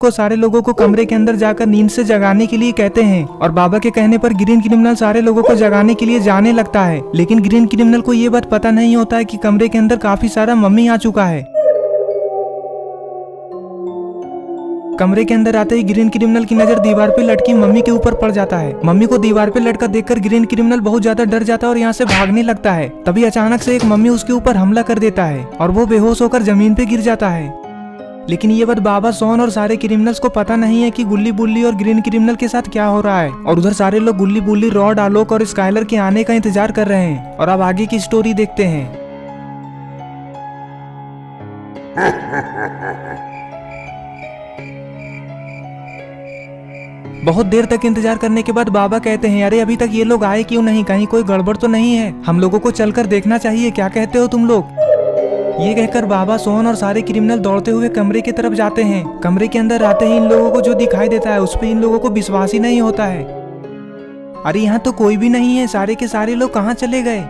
को सारे लोगों को कमरे के अंदर जाकर नींद से जगाने के लिए कहते हैं और बाबा के कहने पर ग्रीन क्रिमिनल सारे लोगों को जगाने के लिए जाने लगता है। लेकिन ग्रीन क्रिमिनल को ये बात पता नहीं होता है कि कमरे के अंदर काफी सारा मम्मी आ चुका है। कमरे के अंदर आते ही ग्रीन क्रिमिनल की नजर दीवार पे लटकी मम्मी के ऊपर पड़ जाता है। मम्मी को दीवार पे लटका देखकर ग्रीन क्रिमिनल बहुत ज्यादा डर जाता है और यहाँ से भागने लगता है। तभी अचानक से एक मम्मी उसके ऊपर हमला कर देता है और वो बेहोश होकर जमीन पे गिर जाता है। लेकिन ये बात बाबा, शॉन और सारे क्रिमिनल्स को पता नहीं है कि गुल्ली बुल्ली और ग्रीन क्रिमिनल के साथ क्या हो रहा है। और उधर सारे लोग गुल्ली बुल्ली, रॉड, आलोक और स्काइलर के आने का इंतजार कर रहे हैं। और अब आगे की स्टोरी देखते हैं। बहुत देर तक इंतजार करने के बाद बाबा कहते हैं, अरे अभी तक ये लोग आए क्यों नहीं? कहीं कोई गड़बड़ तो नहीं है? हम लोगों को चलकर देखना चाहिए, क्या कहते हो तुम लोग? ये कहकर बाबा, शॉन और सारे क्रिमिनल दौड़ते हुए कमरे की तरफ जाते हैं। कमरे के अंदर आते ही इन लोगों को जो दिखाई देता है उस पर इन लोगों को विश्वास ही नहीं होता है। अरे यहाँ तो कोई भी नहीं है, सारे के सारे लोग कहाँ चले गए?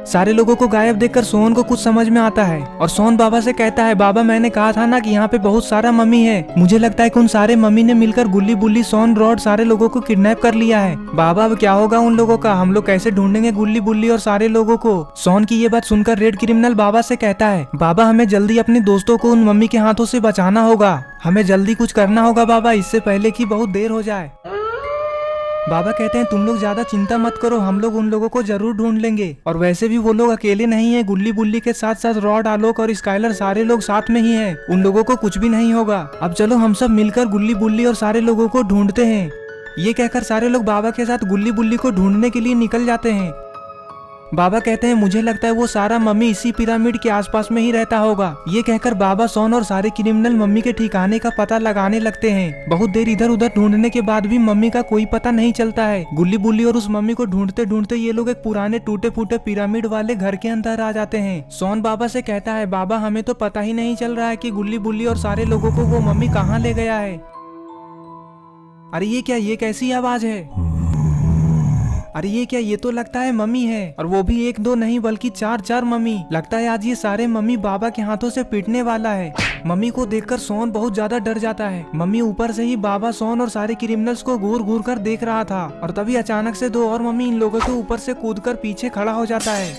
सारे लोगों को गायब देखकर शॉन को कुछ समझ में आता है और शॉन बाबा से कहता है, बाबा मैंने कहा था ना कि यहाँ पे बहुत सारा मम्मी है। मुझे लगता है कि उन सारे मम्मी ने मिलकर गुल्ली बुल्ली, शॉन, रॉड सारे लोगों को किडनैप कर लिया है। बाबा अब क्या होगा उन लोगों का? हम लोग कैसे ढूंढेंगे गुल्ली बुल्ली और सारे लोगों को? शॉन की ये बात सुनकर रेड क्रिमिनल बाबा से कहता है, बाबा हमें जल्दी अपने दोस्तों को उन मम्मी के हाथों से बचाना होगा। हमें जल्दी कुछ करना होगा बाबा, इससे पहले कि बहुत देर हो जाए। बाबा कहते हैं, तुम लोग ज्यादा चिंता मत करो, हम लोग उन लोगों को जरूर ढूंढ लेंगे। और वैसे भी वो लोग अकेले नहीं है, गुल्ली बुल्ली के साथ साथ रॉड, आलोक और स्काइलर सारे लोग साथ में ही हैं। उन लोगों को कुछ भी नहीं होगा। अब चलो हम सब मिलकर गुल्ली बुल्ली और सारे लोगों को ढूंढते हैं। ये कहकर सारे लोग बाबा के साथ गुल्ली बुल्ली को ढूंढने के लिए निकल जाते हैं। बाबा कहते हैं, मुझे लगता है वो सारा मम्मी इसी पिरामिड के आसपास में ही रहता होगा। ये कहकर बाबा, शॉन और सारे क्रिमिनल मम्मी के ठिकाने का पता लगाने लगते हैं। बहुत देर इधर उधर ढूंढने के बाद भी मम्मी का कोई पता नहीं चलता है। गुल्ली बुल्ली और उस मम्मी को ढूंढते ढूंढते ये लोग एक पुराने टूटे फूटे पिरामिड वाले घर के अंदर आ जाते हैं। शॉन बाबा से कहता है, बाबा हमें तो पता ही नहीं चल रहा है कि गुल्ली बुल्ली और सारे लोगों को वो मम्मी कहाँ ले गया है। अरे ये क्या, ये कैसी आवाज है? अरे ये क्या, ये तो लगता है मम्मी है, और वो भी एक दो नहीं बल्कि चार चार मम्मी। लगता है आज ये सारे मम्मी बाबा के हाथों से पीटने वाला है। मम्मी को देखकर शॉन बहुत ज्यादा डर जाता है। मम्मी ऊपर से ही बाबा, शॉन और सारे क्रिमिनल्स को घूर घूर कर देख रहा था और तभी अचानक से दो और मम्मी इन लोगों के ऊपर से कूदकर पीछे खड़ा हो जाता है।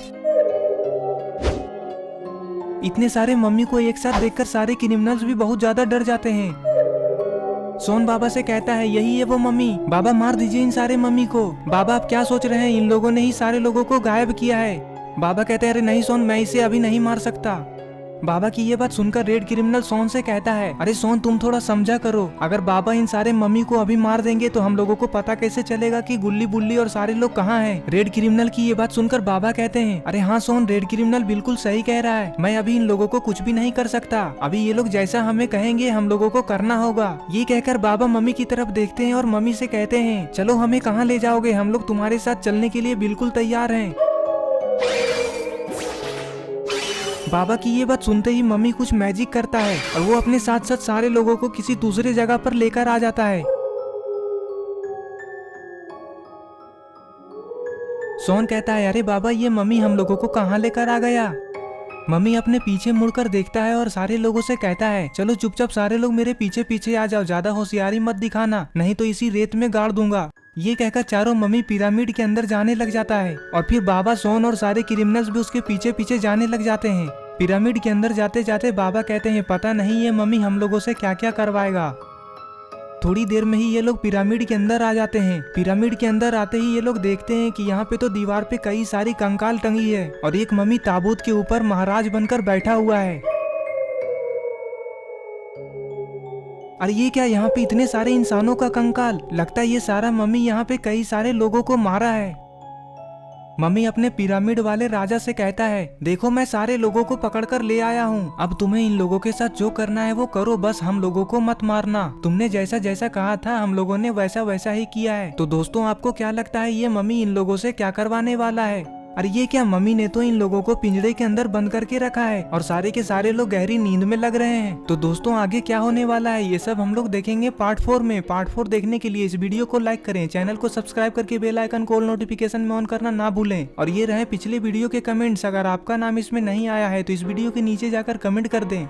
इतने सारे मम्मी को एक साथ देखकर सारे क्रिमिनल्स भी बहुत ज्यादा डर जाते हैं। शॉन बाबा से कहता है, यही है वो मम्मी, बाबा मार दीजिए इन सारे मम्मी को। बाबा आप क्या सोच रहे हैं? इन लोगों ने ही सारे लोगों को गायब किया है। बाबा कहते हैं, अरे नहीं शॉन, मैं इसे अभी नहीं मार सकता। बाबा की ये बात सुनकर रेड क्रिमिनल शॉन से कहता है, अरे शॉन तुम थोड़ा समझा करो, अगर बाबा इन सारे मम्मी को अभी मार देंगे तो हम लोगों को पता कैसे चलेगा कि गुल्ली बुल्ली और सारे लोग कहाँ हैं? रेड क्रिमिनल की ये बात सुनकर बाबा कहते हैं, अरे हाँ शॉन, रेड क्रिमिनल बिल्कुल सही कह रहा है, मैं अभी इन लोगों को कुछ भी नहीं कर सकता। अभी ये लोग जैसा हमें कहेंगे हम लोगों को करना होगा। ये कहकर बाबा मम्मी की तरफ देखते हैं और मम्मी से कहते हैं, चलो हमें कहाँ ले जाओगे? हम लोग तुम्हारे साथ चलने के लिए बिल्कुल तैयार हैं। बाबा की ये बात सुनते ही मम्मी कुछ मैजिक करता है और वो अपने साथ साथ सारे लोगों को किसी दूसरे जगह पर लेकर आ जाता है। शॉन कहता है, अरे बाबा ये मम्मी हम लोगों को कहाँ लेकर आ गया? मम्मी अपने पीछे मुड़कर देखता है और सारे लोगों से कहता है, चलो चुपचाप सारे लोग मेरे पीछे पीछे आ जाओ, ज्यादा होशियारी मत दिखाना, नहीं तो इसी रेत में गाड़ दूंगा। ये कहकर चारों मम्मी पिरामिड के अंदर जाने लग जाता है और फिर बाबा, शॉन और सारे क्रिमिनल्स भी उसके पीछे पीछे जाने लग जाते हैं। पिरामिड के अंदर जाते जाते बाबा कहते हैं, पता नहीं ये मम्मी हम लोगों से क्या क्या करवाएगा। थोड़ी देर में ही ये लोग पिरामिड के अंदर आ जाते हैं। पिरामिड के अंदर आते ही ये लोग देखते हैं कि यहाँ पे तो दीवार पे कई सारी कंकाल टंगी है और एक मम्मी ताबूत के ऊपर महाराज बनकर बैठा हुआ है। अरे ये क्या, यहाँ पे इतने सारे इंसानों का कंकाल? लगता है ये सारा मम्मी यहाँ पे कई सारे लोगों को मारा है। मम्मी अपने पिरामिड वाले राजा से कहता है, देखो मैं सारे लोगों को पकड़कर ले आया हूँ, अब तुम्हें इन लोगों के साथ जो करना है वो करो, बस हम लोगों को मत मारना। तुमने जैसा जैसा कहा था हम लोगों ने वैसा वैसा ही किया है। तो दोस्तों आपको क्या लगता है ये मम्मी इन लोगों से क्या करवाने वाला है? अरे ये क्या, मम्मी ने तो इन लोगों को पिंजरे के अंदर बंद करके रखा है और सारे के सारे लोग गहरी नींद में लग रहे हैं। तो दोस्तों आगे क्या होने वाला है ये सब हम लोग देखेंगे पार्ट 4 में। पार्ट 4 देखने के लिए इस वीडियो को लाइक करें, चैनल को सब्सक्राइब करके बेल आइकन को ऑल नोटिफिकेशन में ऑन करना ना भूलें। और ये रहे पिछले वीडियो के कमेंट्स, अगर आपका नाम इसमें नहीं आया है तो इस वीडियो के नीचे जाकर कमेंट कर दें।